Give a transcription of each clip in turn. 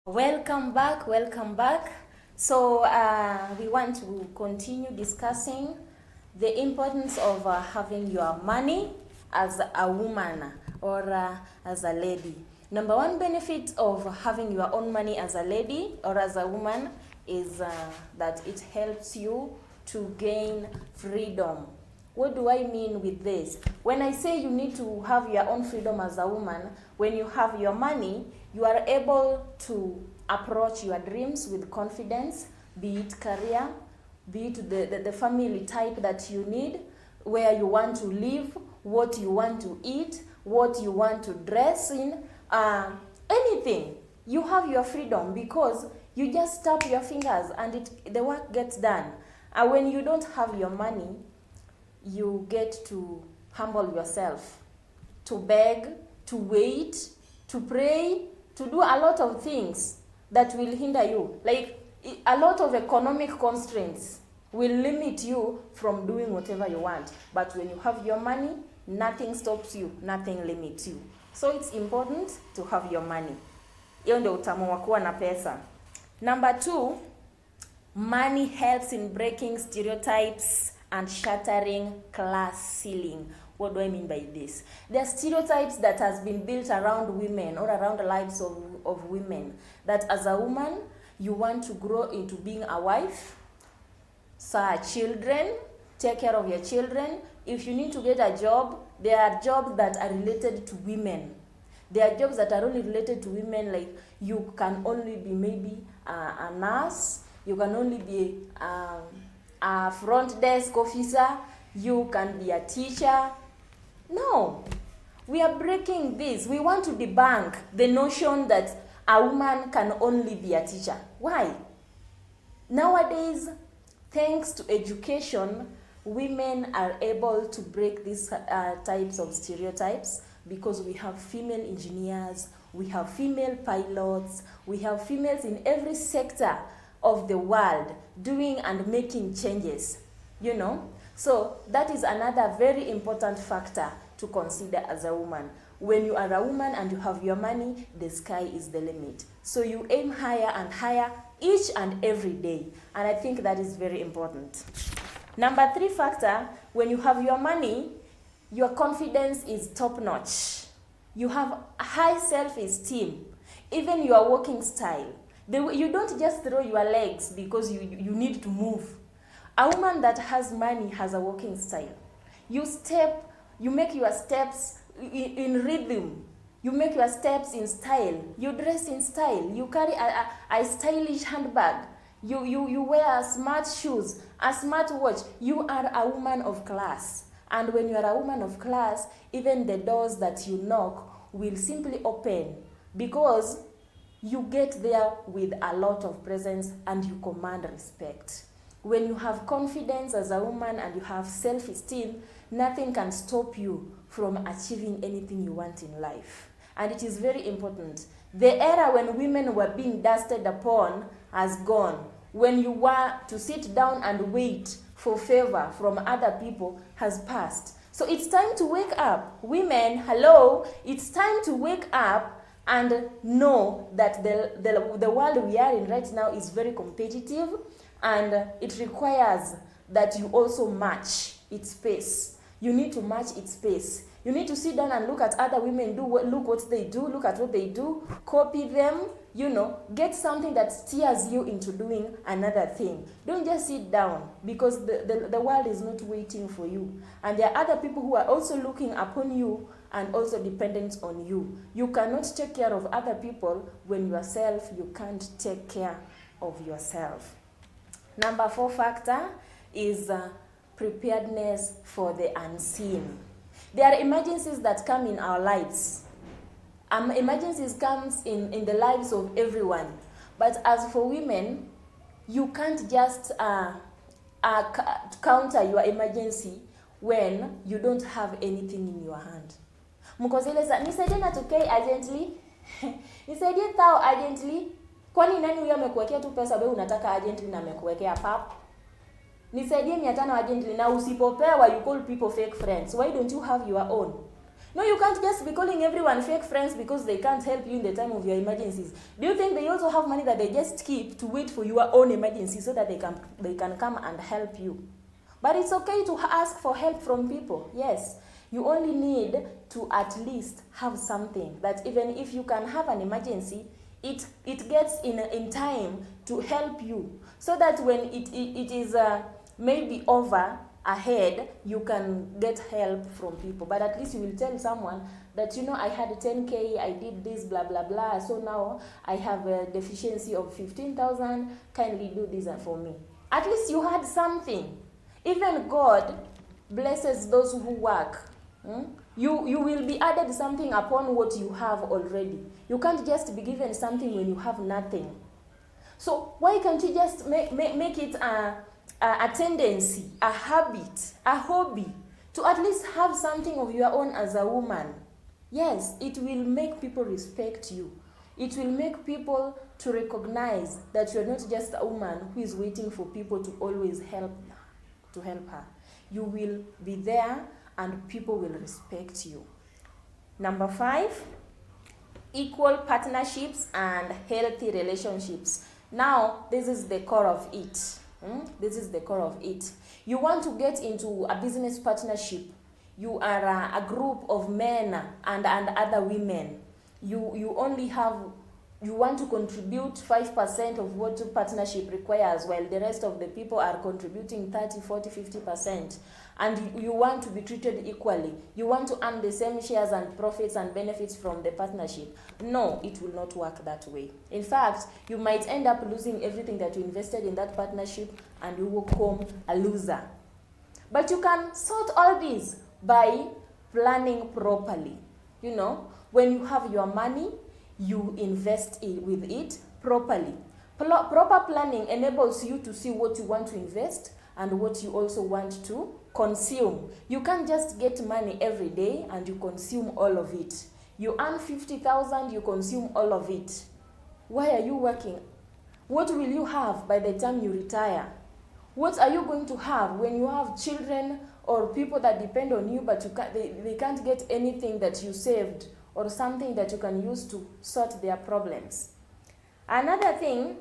Welcome back, welcome back. So we want to continue discussing the importance of having your money as a woman or as a lady. Number one benefit of having your own money as a lady or as a woman is that it helps you to gain freedom. What do I mean with this? When I say you need to have your own freedom as a woman, when you have your money, you are able to approach your dreams with confidence, be it career, be it the family type that you need, where you want to live, what you want to eat, what you want to dress in, anything. You have your freedom because you just tap your fingers and the work gets done. And when you don't have your money, you get to humble yourself, to beg, to wait, to pray, to do a lot of things that will hinder you. Like a lot of economic constraints will limit you from doing whatever you want. But when you have your money, nothing stops you, nothing limits you. So it's important to have your money. Hiyo ndio utamu wa kuwa na pesa. Number 2, money helps in breaking stereotypes and shattering class ceiling. What do I mean by this? There are stereotypes that has been built around women or around the lives of women. That as a woman, you want to grow into being a wife, children, take care of your children. If you need to get a job, there are jobs that are related to women. There are jobs that are only related to women, like you can only be maybe a nurse, you can only be a front desk officer, you can be a teacher. No, we are breaking this. We want to debunk the notion that a woman can only be a teacher. Why? Nowadays, thanks to education, women are able to break these types of stereotypes because we have female engineers, we have female pilots, we have females in every sector of the world doing and making changes, you know. So that is another very important factor to consider as a woman. When you are a woman and you have your money, the sky is the limit. So you aim higher and higher each and every day. And I think that is very important. Number 3 factor, when you have your money, your confidence is top notch. You have high self-esteem, even your walking style. You don't just throw your legs because you need to move. A woman that has money has a walking style. You make your steps in rhythm. You make your steps in style. You dress in style. You carry a stylish handbag. You wear smart shoes, a smart watch. You are a woman of class. And when you are a woman of class, even the doors that you knock will simply open because you get there with a lot of presence and you command respect. When you have confidence as a woman and you have self-esteem, nothing can stop you from achieving anything you want in life. And it is very important. The era when women were being dusted upon has gone. When you were to sit down and wait for favor from other people has passed. So it's time to wake up. Women, hello, it's time to wake up and know that the world we are in right now is very competitive, and it requires that you also match its pace. You need to match its pace. You need to sit down and look at other women, look what they do, look at what they do, copy them, you know, get something that steers you into doing another thing. Don't just sit down because the world is not waiting for you. And there are other people who are also looking upon you and also dependent on you. You cannot take care of other people when yourself, you can't take care of yourself. Number 4 factor is preparedness for the unseen. There are emergencies that come in our lives. Emergencies comes in the lives of everyone. But as for women, you can't just counter your emergency when you don't have anything in your hand. Mkozile nisaidie na tukei urgently. Nisaidie thou urgently. Kwani nani huyo amekuwekea tu pesa wewe unataka urgently na amekuwekea pap? Nisaidie 500 urgently na usipopewa you call people fake friends. Why don't you have your own? No, you can't just be calling everyone fake friends because they can't help you in the time of your emergencies. Do you think they also have money that they just keep to wait for your own emergency so that they can come and help you? But it's okay to ask for help from people. Yes, you only need to at least have something that even if you can have an emergency, it gets in time to help you, so that when it is maybe over ahead, you can get help from people. But at least you will tell someone that, you know, I had 10K, I did this, blah, blah, blah, so now I have a deficiency of 15,000, kindly do this for me. At least you had something. Even God blesses those who work. You will be added something upon what you have already. You can't just be given something when you have nothing. So why can't you just make it a tendency, a habit, a hobby, to at least have something of your own as a woman? Yes, it will make people respect you. It will make people to recognize that you're not just a woman who is waiting for people to always help her. You will be there and people will respect you. Number 5, equal partnerships and healthy relationships. Now, this is the core of it. This is the core of it. You want to get into a business partnership. You are a group of men and other women. You want to contribute 5% of what the partnership requires, while the rest of the people are contributing 30, 40, 50%. And you want to be treated equally. You want to earn the same shares and profits and benefits from the partnership. No, it will not work that way. In fact, you might end up losing everything that you invested in that partnership, and you will come a loser. But you can sort all this by planning properly. You know, when you have your money, you invest with it properly. Proper planning enables you to see what you want to invest and what you also want to consume. You can't just get money every day and you consume all of it. You earn 50,000, you consume all of it. Why are you working? What will you have by the time you retire? What are you going to have when you have children or people that depend on you, but they can't get anything that you saved or something that you can use to sort their problems? Another thing,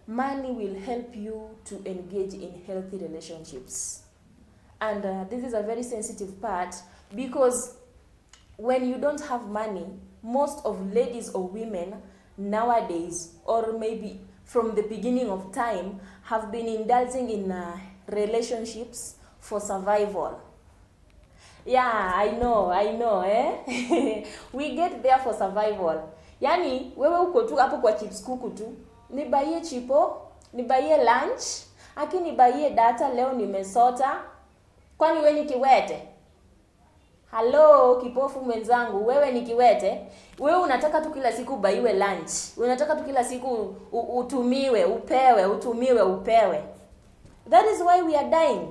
money will help you to engage in healthy relationships. And this is a very sensitive part, because when you don't have money, most of ladies or women nowadays, or maybe from the beginning of time, have been indulging in relationships for survival. Yeah, I know, eh? We get there for survival. Yani, wewe uko tu hapo kwa chips kuku tu. Nibaie chipo, nibaie lunch, aki nibaie data, leo nimesota. Kwani wewe ni kiwete? Hello, kipofu mwenzangu, wewe ni kiwete? Wewe unataka tu kila siku baiwe lunch. Unataka tu kila siku utumiwe, upewe. That is why we are dying.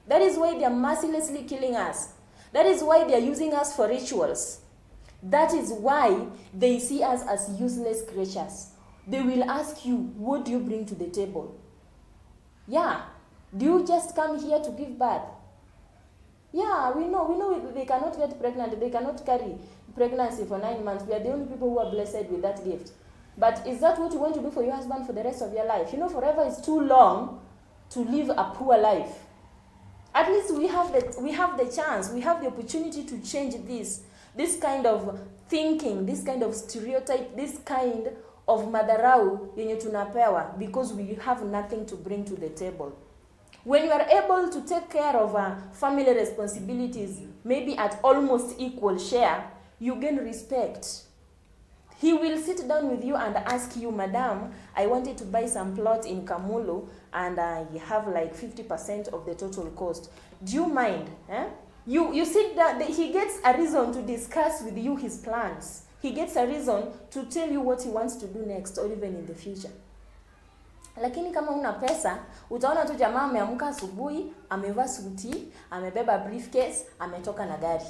That is why they are mercilessly killing us. That is why they are using us for rituals. That is why they see us as useless creatures. They will ask you, what do you bring to the table? Yeah. Do you just come here to give birth? Yeah, we know they cannot get pregnant. They cannot carry pregnancy for 9 months. We are the only people who are blessed with that gift. But is that what you want to do for your husband for the rest of your life? You know, forever is too long to live a poor life. At least we have the chance, we have the opportunity to change this kind of thinking, this kind of stereotype, this kind of madharau yenye tunapewa, because we have nothing to bring to the table. When you are able to take care of family responsibilities, maybe at almost equal share, you gain respect. He will sit down with you and ask you, Madam, I wanted to buy some plot in Kamulu, and you have like 50% of the total cost. Do you mind? You sit down, he gets a reason to discuss with you his plans. He gets a reason to tell you what he wants to do next, or even in the future. Lakini kama una pesa, utaona tu jamaa ameamka asubuhi, amevaa suti, amebeba briefcase, ametoka na gari.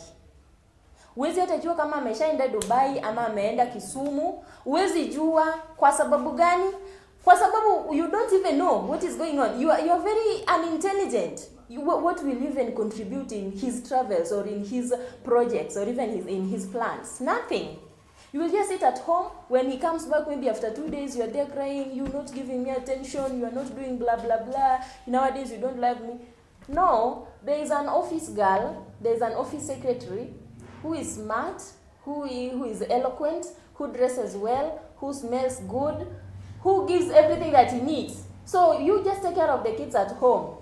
Huwezi hata jua kama ameshaenda Dubai ama ameenda Kisumu. Huwezi jua kwa sababu gani? Kwa sababu you don't even know what is going on. You are very unintelligent. what will you even contribute in his travels or in his projects or even in his plans? Nothing. You will just sit at home. When he comes back, maybe after 2 days, you're there crying, you're not giving me attention, you're not doing blah, blah, blah. Nowadays, you don't love me. No, there is an office girl, there is an office secretary who is smart, who is eloquent, who dresses well, who smells good, who gives everything that he needs. So you just take care of the kids at home.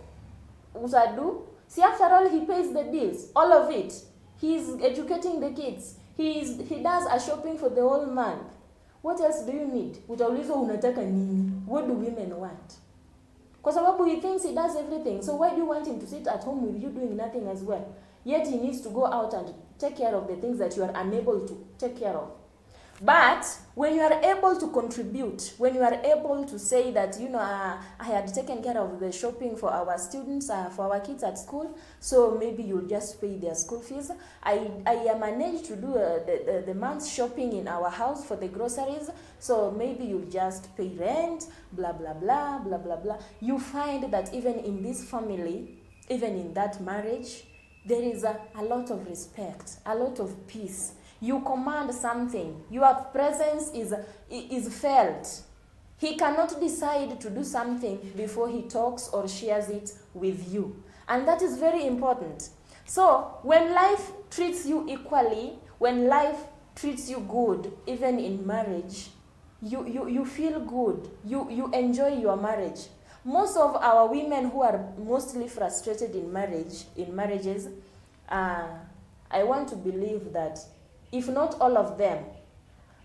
Usadu. See, after all, he pays the bills, all of it. He's educating the kids. He does a shopping for the whole month. What else do you need? Utaulizwa unataka nini? What do women want? Kwa sababu he thinks he does everything. So why do you want him to sit at home with you doing nothing as well? Yet he needs to go out and take care of the things that you are unable to take care of. But when you are able to contribute, when you are able to say that, I had taken care of the shopping for our students, for our kids at school, so maybe you'll just pay their school fees. I managed to do the month's shopping in our house for the groceries, so maybe you'll just pay rent, blah, blah, blah, blah, blah, blah. You find that even in this family, even in that marriage, there is a lot of respect, a lot of peace. You command something. Your presence is felt. He cannot decide to do something before he talks or shares it with you. And that is very important. So when life treats you equally, when life treats you good, even in marriage, you feel good. You enjoy your marriage. Most of our women who are mostly frustrated in marriages, I want to believe that if not all of them,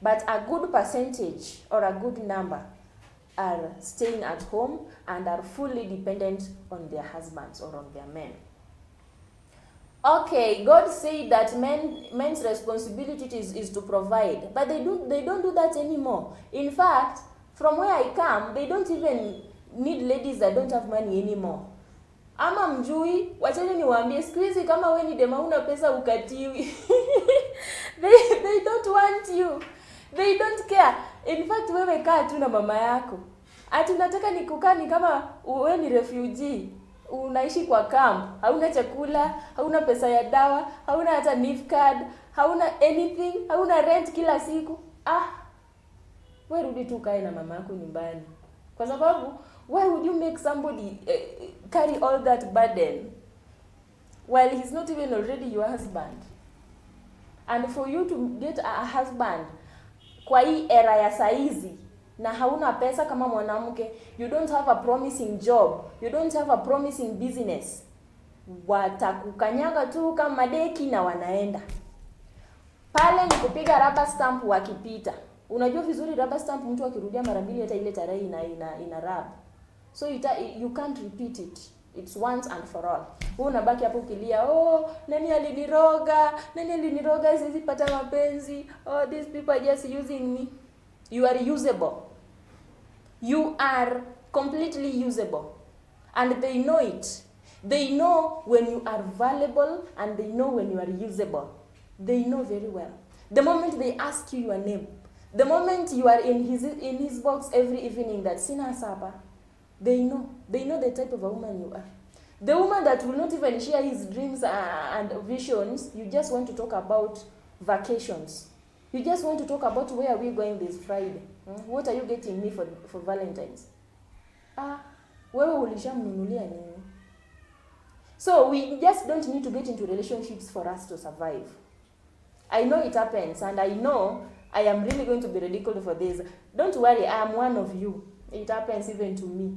but a good percentage or a good number are staying at home and are fully dependent on their husbands or on their men. Okay, God said that men's responsibility is to provide, but they don't do that anymore. In fact, from where I come, they don't even need ladies that don't have money anymore. Ama mjui, wacheni niwaambie siku hizi kama wewe ni dema una pesa ukatiwi. They don't want you. They don't care. In fact, wewe kaa tu na mama yako. Ati unataka nikukaa ni kama wewe ni refugee. Unaishi kwa camp, hauna chakula, hauna pesa ya dawa, hauna hata NIF card, hauna anything, hauna rent kila siku. Wewe rudi tu kae na mama yako nyumbani. Kwa sababu why would you make somebody carry all that burden while he's not even already your husband? And for you to get a husband kwa hii era ya saizi na hauna pesa kama mwanamke, you don't have a promising job, you don't have a promising business, watakukanyaga tu kama deki na wanaenda pale. Ni kupiga rubber stamp wakipita. Unajua vizuri rubber stamp mtu akirudia mara mbili hata ile tarehe ina rub. So you can't repeat it. It's once and for all. Wewe unabaki hapo ukilia, nani aliniroga, siwezi pata mapenzi. These people are just using me. You are usable. You are completely usable. And they know it. They know when you are valuable and they know when you are usable. They know very well. The moment they ask you your name, the moment you are in his box every evening that sina sapa, they know the type of a woman you are. The woman that will not even share his dreams and visions. You just want to talk about vacations. You just want to talk about where are we going this Friday. What are you getting me for Valentine's? Wewe ulishamnunulia nini? So we just don't need to get into relationships for us to survive. I know it happens, and I know I am really going to be ridiculed for this. Don't worry, I am one of you. It happens even to me.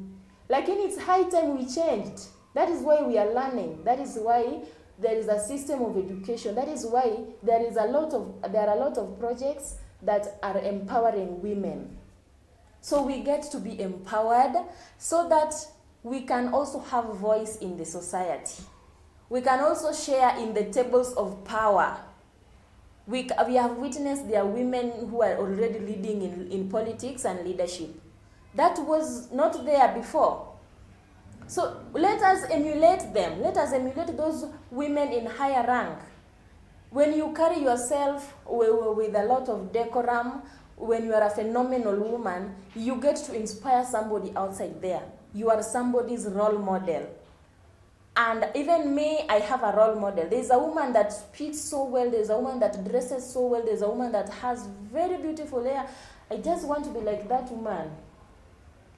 Lakini it's high time we changed. That is why we are learning. That is why there is a system of education. That is why there are a lot of projects that are empowering women. So we get to be empowered so that we can also have a voice in the society. We can also share in the tables of power. We have witnessed there are women who are already leading in politics and leadership. That was not there before. So let us emulate them. Let us emulate those women in higher rank. When you carry yourself with a lot of decorum, when you are a phenomenal woman, you get to inspire somebody outside there. You are somebody's role model. And even me, I have a role model. There's a woman that speaks so well, there's a woman that dresses so well, there's a woman that has very beautiful hair. I just want to be like that woman.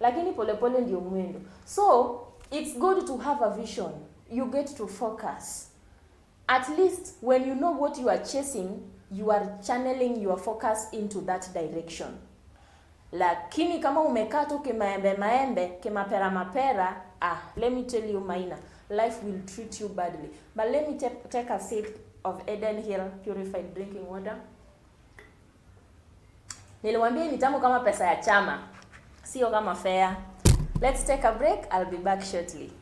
Lakini polepole ndio mwendo. So it's good to have a vision. You get to focus. At least when you know what you are chasing, you are channeling your focus into that direction. Lakini kama umekaa tu kimaembe kimapera mapera, let me tell you, Maina, life will treat you badly. But let me take a sip of Eden Hill purified drinking water. Niliwaambia ni tamu kama pesa ya chama, sio kama fare. Let's take a break. I'll be back shortly.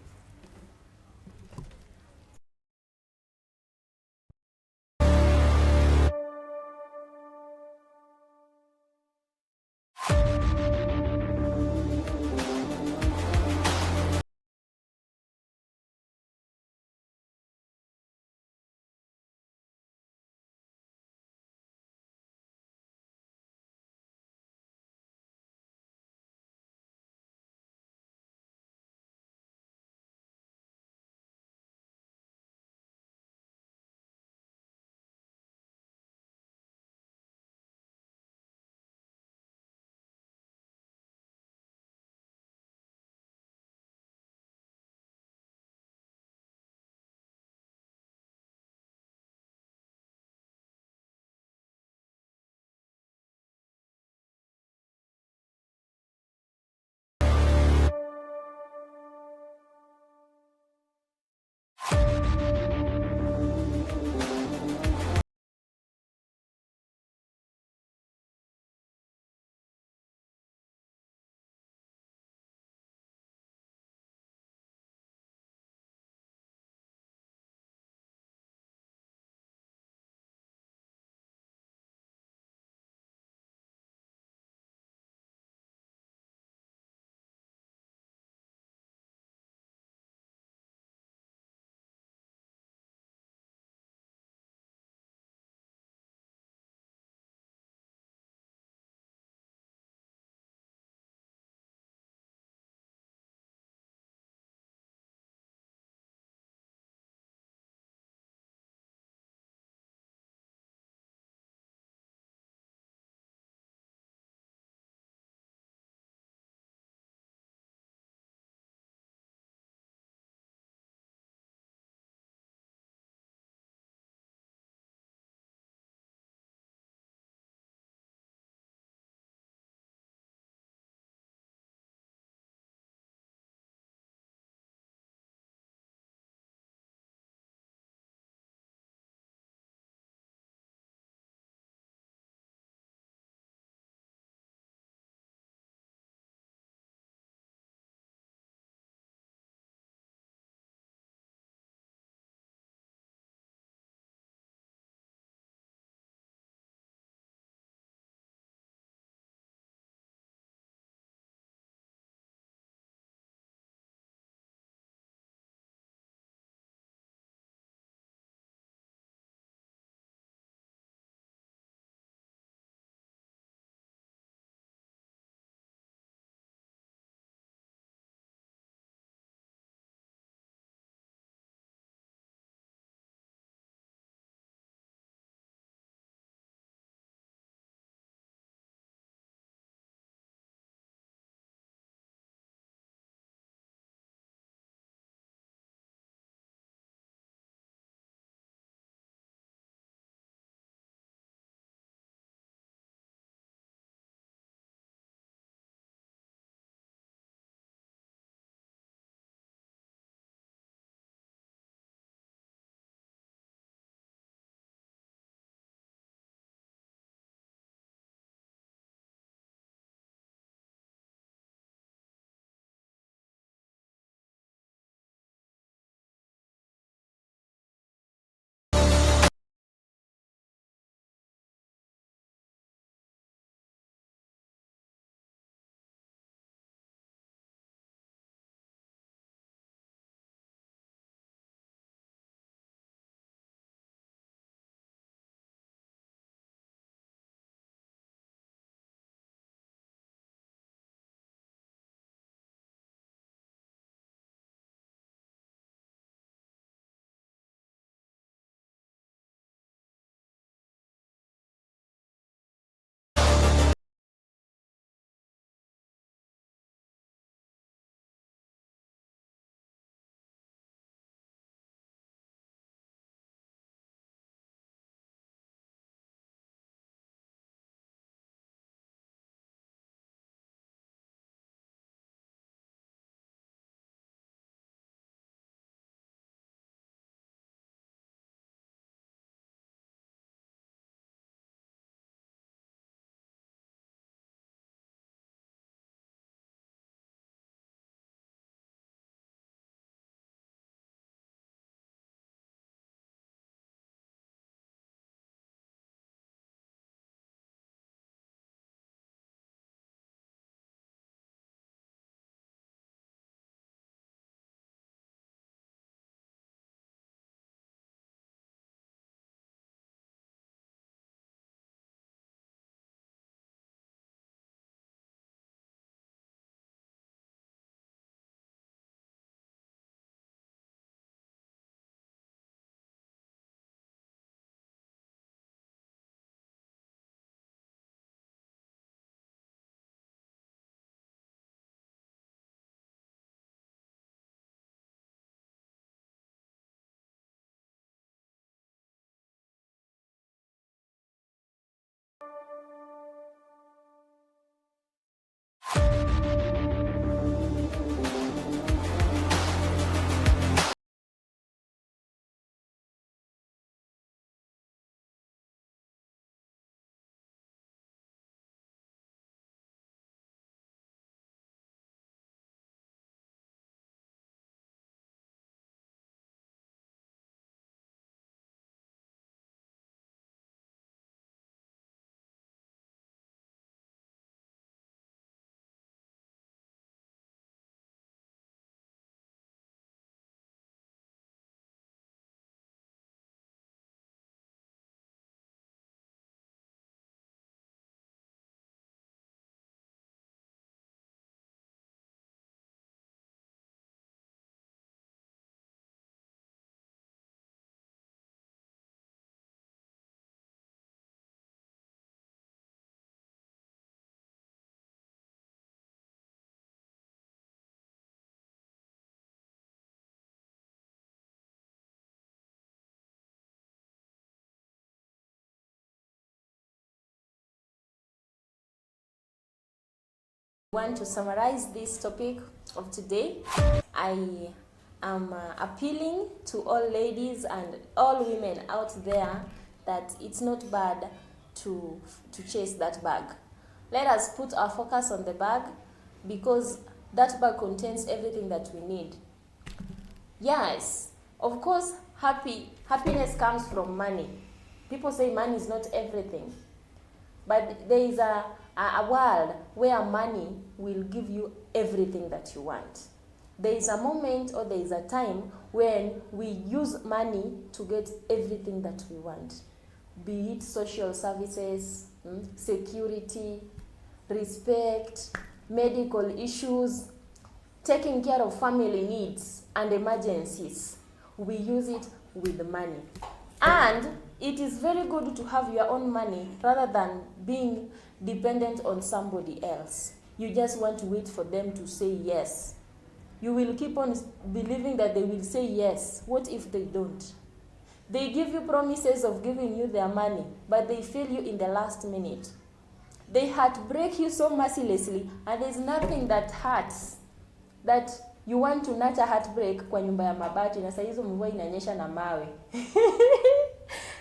Want to summarize this topic of today, I am appealing to all ladies and all women out there that it's not bad to chase that bag. Let us put our focus on the bag, because that bag contains everything that we need. Yes, of course, happiness comes from money. People say money is not everything, but there is a world where money will give you everything that you want. There is a moment, or there is a time when we use money to get everything that we want, be it social services, security, respect, medical issues, taking care of family needs and emergencies. We use it with money. And it is very good to have your own money rather than being dependent on somebody else. You just want to wait for them to say yes. You will keep on believing that they will say yes. What if they don't? They give you promises of giving you their money, but they fail you in the last minute. They heartbreak you so mercilessly, and there's nothing that hurts that you want to nurture heartbreak kwa nyumba ya mabati na saa hizo mvua inanyesha na mawe.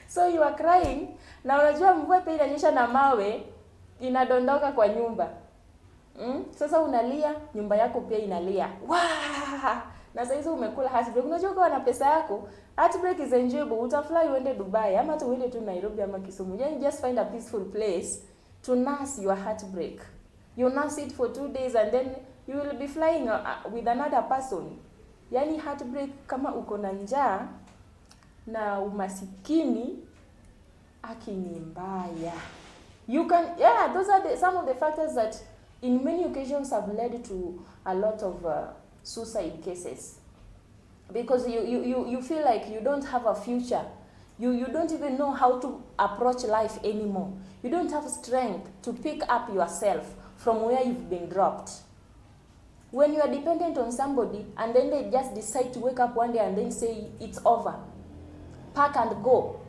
So you are crying, na unajua mvua pia inanyesha na mawe inadondoka kwa nyumba. Sasa unalia, nyumba yako pia inalia. Wah! Na saa hizo umekula heartbreak. Unajua kwa na pesa yako, heartbreak is enjoyable. Utafly uende Dubai, ama tu uende tu Nairobi ama Kisumu. Just find a peaceful place to nurse your heartbreak. You nurse it for 2 days and then you will be flying with another person. Yani heartbreak, kama uko na njaa na umasikini, akini mbaya. You can, those are some of the factors that in many occasions have led to a lot of suicide cases. Because you feel like you don't have a future. You don't even know how to approach life anymore. You don't have strength to pick up yourself from where you've been dropped. When you are dependent on somebody and then they just decide to wake up one day and then say it's over, pack and go,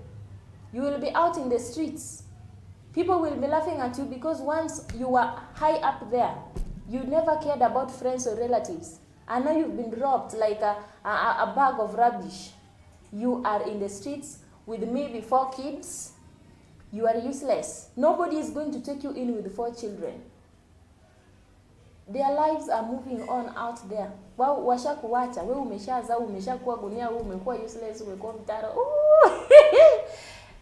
you will be out in the streets. People will be laughing at you because once you were high up there, you never cared about friends or relatives. And now you've been dropped like a bag of rubbish. You are in the streets with maybe 4 kids. You are useless. Nobody is going to take you in with 4 children. Their lives are moving on out there. Wao washakuacha, wewe umeshaza, umeshakuwa gunia, wewe umekuwa useless, umekuwa mtaro.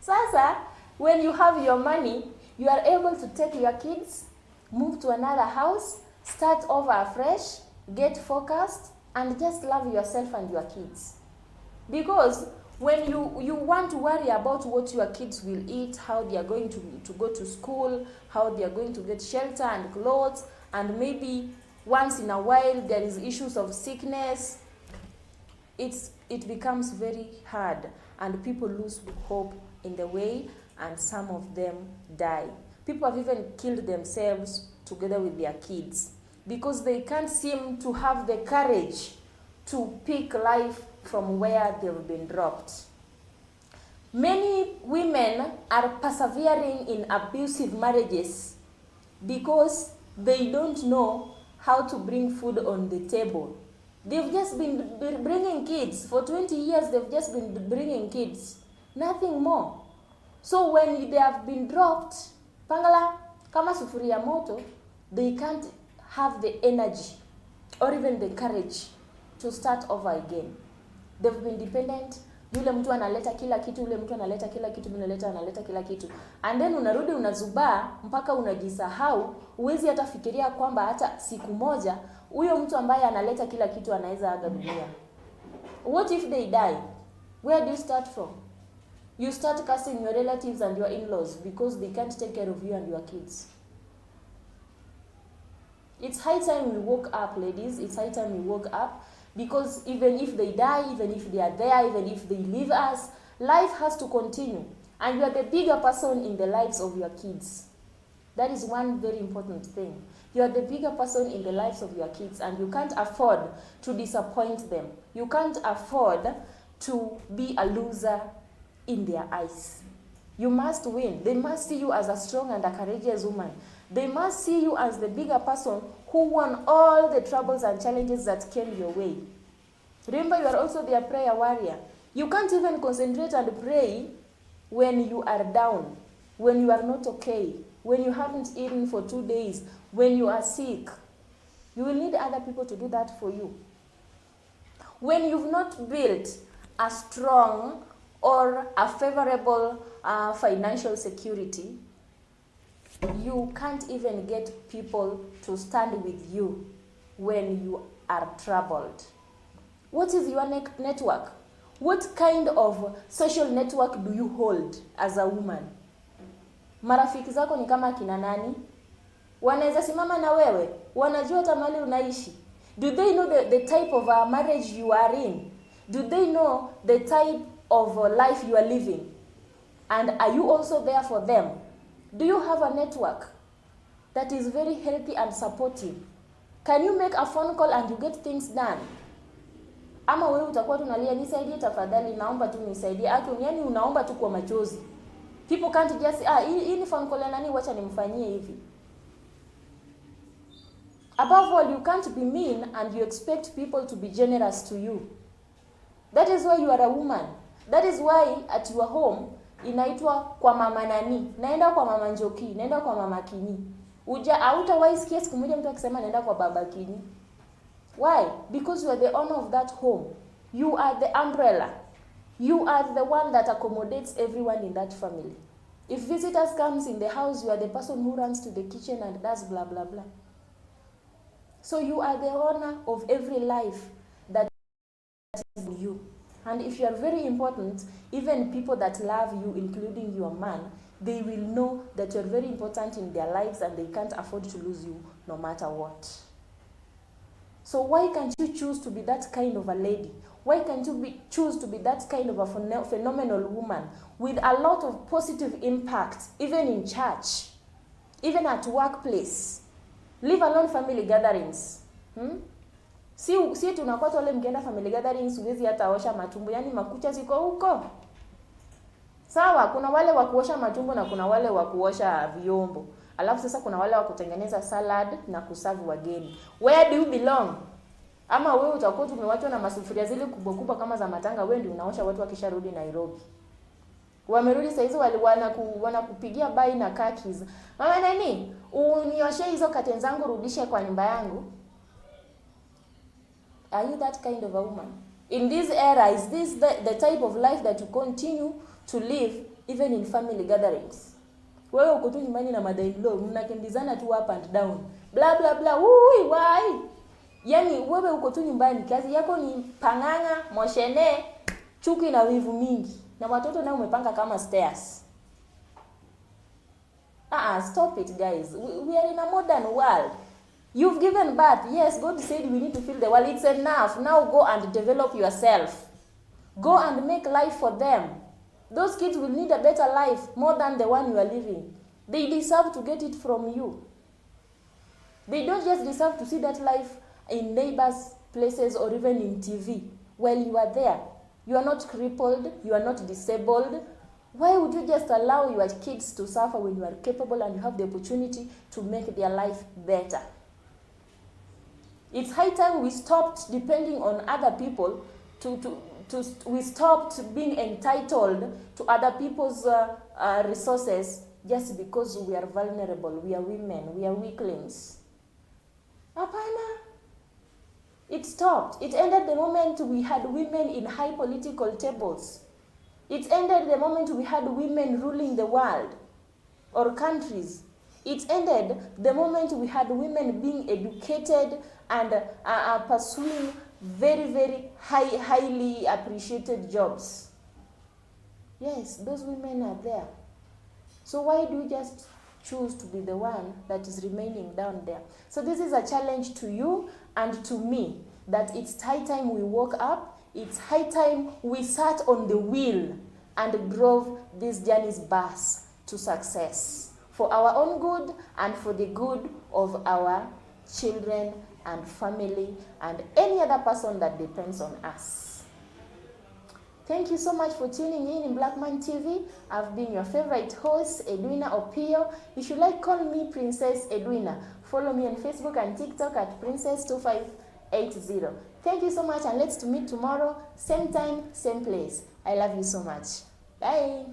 Sasa, when you have your money, you are able to take your kids, move to another house, start over afresh, get focused, and just love yourself and your kids. Because when you want to worry about what your kids will eat, how they are going to go to school, how they are going to get shelter and clothes, and maybe once in a while there is issues of sickness, it becomes very hard, and people lose hope in the way, and some of them die. People have even killed themselves together with their kids because they can't seem to have the courage to pick life from where they've been dropped. Many women are persevering in abusive marriages because they don't know how to bring food on the table. They've just been bringing kids. For 20 years, they've just been bringing kids. Nothing more. So when they have been dropped, pangala, kama sufuria moto, they can't have the energy or even the courage to start over again. They've been dependent. Yule mtu analeta kila kitu, yule mtu analeta kila kitu, analeta kila kitu. And then unarudi unazubaa mpaka unajisahau, huwezi hata fikiria kwamba hata siku moja huyo mtu ambaye analeta kila kitu anaweza aga dunia. What if they die? Where do you start from? You start cursing your relatives and your in-laws because they can't take care of you and your kids. It's high time we woke up, ladies. It's high time we woke up. Because even if they die, even if they are there, even if they leave us, life has to continue. And you are the bigger person in the lives of your kids. That is one very important thing. You are the bigger person in the lives of your kids, and you can't afford to disappoint them. You can't afford to be a loser in their eyes. You must win. They must see you as a strong and a courageous woman. They must see you as the bigger person who won all the troubles and challenges that came your way. Remember, you are also their prayer warrior. You can't even concentrate and pray when you are down, when you are not okay, when you haven't eaten for 2 days, when you are sick. You will need other people to do that for you. When you've not built a strong or a favorable financial security, you can't even get people to stand with you when you are troubled. What is your network? What kind of social network do you hold as a woman? Marafiki zako ni kama kina nani? Wanaweza simama na wewe? Wanajua hata mahali unaishi? Do they know the type of marriage you are in? Do they know the type of life you are living? And are you also there for them? Do you have a network that is very healthy and supportive? Can you make a phone call and you get things done? Ama wewe utakuwa tunalia, nisaidie tafadhali, naomba tu nisaidie. Yani unaomba tu kwa machozi. People can't just hii ni phone call ya nani, wacha nimfanyie hivi. Above all, you can't be mean and you expect people to be generous to you. That is why you are a woman. That is why at your home inaitwa kwa mama nani. Naenda kwa mama Njoki, naenda kwa mama Kini. Hautawahi sikia siku moja mtu akisema naenda kwa baba Kini. Why? Because you are the owner of that home. You are the umbrella. You are the one that accommodates everyone in that family. If visitors comes in the house, you are the person who runs to the kitchen and does blah blah blah. So you are the owner of every life that is you. And if you are very important, even people that love you, including your man, they will know that you are very important in their lives and they can't afford to lose you no matter what. So why can't you choose to be that kind of a lady? Why can't you choose to be that kind of a phenomenal woman with a lot of positive impact, even in church, even at workplace? Leave alone family gatherings. Si tunakuwa wale mkienda family gatherings uwezi hata osha matumbo, yani makucha ziko huko. Sawa, kuna wale wa kuosha matumbo na kuna wale wa kuosha vyombo. Alafu sasa kuna wale wa kutengeneza salad na kuserve wageni. Where do you belong? Ama wewe utakuwa tumewachwa na masufuria zile kubwa kubwa kama za matanga, wewe ndio unaosha watu wakisharudi Nairobi. Wamerudi saa hizo wanakupigia bai na kakis. Mama nani? Unioshe hizo curtains zangu, rudishe kwa nyumba yangu. Are you that kind of a woman? In this era, is this the type of life that you continue to live even in family gatherings? Wewe uko tu nyumbani na mother-in-law, mnakimbizana tu up and down. Blah blah blah. Why? Yani wewe uko tu nyumbani, kazi yako ni panganga, moshene, chuki na wivu mingi. Na watoto nao umepanga kama stairs. Stop it guys. We are in a modern world. You've given birth. Yes, God said we need to fill the world. It's enough. Now go and develop yourself. Go and make life for them. Those kids will need a better life more than the one you are living. They deserve to get it from you. They don't just deserve to see that life in neighbors' places or even in TV while you are there. You are not crippled. You are not disabled. Why would you just allow your kids to suffer when you are capable and you have the opportunity to make their life better? It's high time we stopped depending on other people. We stopped being entitled to other people's resources just because we are vulnerable, we are women, we are weaklings. Apana. It stopped. It ended the moment we had women in high political tables. It ended the moment we had women ruling the world or countries. It ended the moment we had women being educated and pursuing very, very highly appreciated jobs. Yes, those women are there. So why do you just choose to be the one that is remaining down there? So this is a challenge to you and to me, that it's high time we woke up. It's high time we sat on the wheel and drove this journey's bus to success for our own good and for the good of our children and family and any other person that depends on us. Thank you so much for tuning in Blackman TV. I've been your favorite host, Edwina Opio. You should like call me Princess Edwina. Follow me on Facebook and TikTok at Princess2580. Thank you so much, and let's meet tomorrow, same time, same place. I love you so much. Bye.